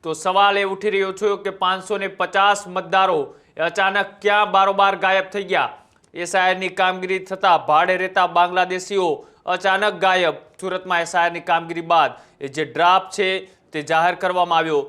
તો સવાલ એ ઉઠી રહ્યો છે કે 550 મતદારો અચાનક ક્યાં બારોબાર ગાયબ થઈ ગયા। એસઆઈઆરની કામગીરી થતા ભાડે રહેતા બાંગ્લાદેશીઓ અચાનક ગાયબ। સુરતમાં એસઆઈઆરની કામગીરી બાદ જે ડ્રાફ્ટ છે તે જાહેર કરવામાં આવ્યો।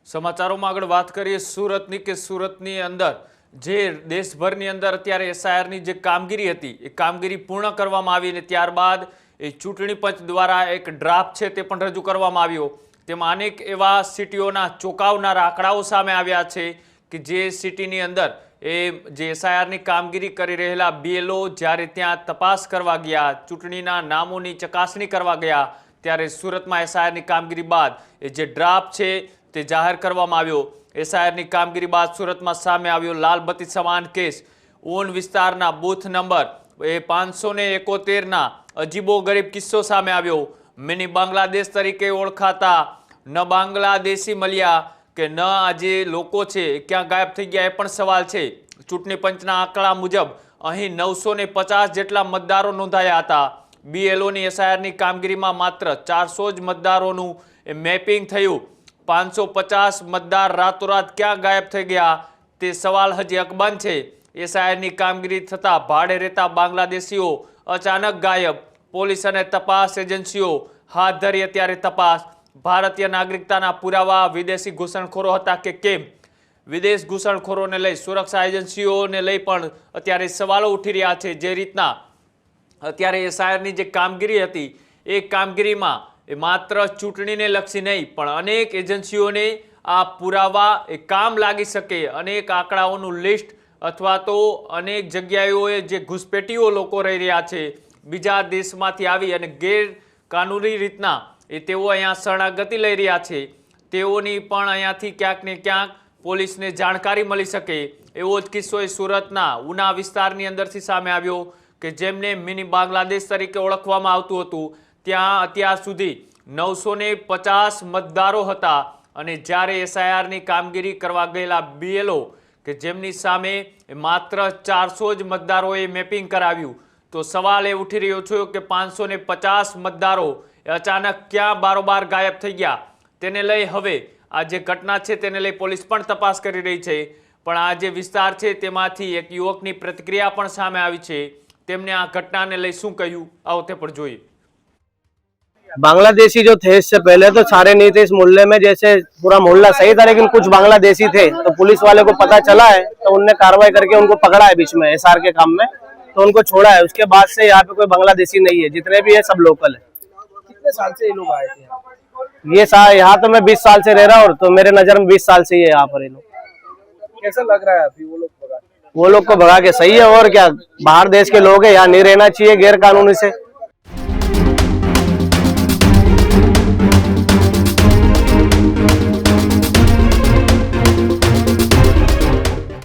સમાચારોમાં આગળ વાત કરીએ સુરતની કે સુરતની અંદર જે દેશભરની અંદર અત્યારે એસઆઈઆરની જે કામગીરી હતી એ કામગીરી પૂર્ણ કરવામાં આવી અને ત્યારબાદ એ ચૂંટણી પંચ દ્વારા એક ડ્રાફ્ટ છે તે પણ રજૂ કરવામાં આવ્યો। તેમાં અનેક એવા સિટીઓના ચોંકાવનારા આંકડાઓ સામે આવ્યા છે કે જે સિટીની અંદર એ જે એસઆઈઆરની કામગીરી કરી રહેલા બીએલઓ જ્યારે ત્યાં તપાસ કરવા ગયા, ચૂંટણીના નામોની ચકાસણી કરવા ગયા, ત્યારે સુરતમાં એસઆઈઆરની કામગીરી બાદ એ જે ડ્રાફ્ટ છે તે જાહેર કરવામાં આવ્યો। એસઆઈઆરની કામગીરી બાદ સુરતમાં સામે આવ્યો લાલબત્તી સમાન કેસ। ઓન વિસ્તારના બૂથ નંબર 571ના અજીબો ગરીબ કિસ્સો સામે આવ્યો। મિની બાંગ્લાદેશ તરીકે ઓળખાતા ન બાંગ્લાદેશી મળ્યા કે ન આ જે લોકો છે ક્યાં ગાયબ થઈ ગયા એ પણ સવાલ છે। ચૂંટણી પંચના આંકડા મુજબ અહીં 950 જેટલા મતદારો નોંધાયા હતા। બીએલઓની એસઆઈઆરની કામગીરીમાં માત્ર 400 જ મતદારોનું મેપિંગ થયું। 550 મતદાર રાતોરાત ક્યાં ગાયબ થઈ ગયા તે સવાલ હજી અકબંધ છે। એસઆઈઆરની કામગીરી થતા ભાડે રહેતા બાંગ્લાદેશીઓ અચાનક ગાયબ। પોલીસ અને તપાસ એજન્સીઓ હાથ ધરી અત્યારે તપાસ। ભારતીય નાગરિકતાના પુરાવા વિદેશી ઘૂસણખોરો હતા કે કેમ? વિદેશ ઘૂસણખોરોને લઈ સુરક્ષા એજન્સીઓને લઈ પણ અત્યારે સવાલો ઉઠી રહ્યા છે। જે રીતના અત્યારે એસઆઈઆરની જે કામગીરી હતી એ કામગીરીમાં એ માત્ર ચૂંટણીને લક્ષી નહીં પણ અનેક એજન્સીઓને આ પુરાવા એ કામ લાગી શકે। અનેક આંકડાઓનું લિસ્ટ અથવા તો અનેક જગ્યાઓએ જે ઘૂસપેટીઓ લોકો રહી રહ્યા છે બીજા દેશમાંથી આવી અને ગેરકાનૂની રીતના એ તેઓ અહીંયા શરણાગતિ લઈ રહ્યા છે, તેઓની પણ અહીંયાથી ક્યાંક ને ક્યાંક પોલીસને જાણકારી મળી શકે। એવો જ કિસ્સો એ સુરતના ઉના વિસ્તારની અંદરથી સામે આવ્યો કે જેમને મિની બાંગ્લાદેશ તરીકે ઓળખવામાં આવતું હતું। ત્યાં અત્યાર સુધી 950 મતદારો હતા અને જ્યારે એસઆઈઆરની કામગીરી કરવા ગયેલા બીએલઓ કે જેમની સામે માત્ર 400 જ મતદારોએ મેપિંગ કરાવ્યું, તો સવાલ એ ઉઠી રહ્યો છે કે 550 મતદારો અચાનક ક્યાં બારોબાર ગાયબ થઈ ગયા। તેને લઈ હવે આ જે ઘટના છે તેને લઈ પોલીસ પણ તપાસ કરી રહી છે। પણ આ જે વિસ્તાર છે તેમાંથી એક યુવકની પ્રતિક્રિયા પણ સામે આવી છે। તેમણે આ ઘટનાને લઈ શું કહ્યું આવો તે પણ જોઈએ। बांग्लादेशी जो थे इससे पहले तो सारे नहीं थे इस मोहल्ले में, जैसे पूरा मोहल्ला सही था लेकिन कुछ बांग्लादेशी थे तो पुलिस वाले को पता चला है तो उनने कार्रवाई करके उनको पकड़ा है बीच में एसआर के काम में, तो उनको छोड़ा है। उसके बाद से यहाँ पे कोई बांग्लादेशी नहीं है, जितने भी है सब लोकल है। कितने साल से ये लोग आए थे ये यहाँ तो मैं 20 साल से रह रहा हूँ तो मेरे नजर में 20 साल से ही है यहाँ पर ये लोग। कैसा लग रहा है अभी वो लोग को भगा के सही है और क्या, बाहर देश के लोग है, यहाँ नहीं रहना चाहिए गैर कानूनी से।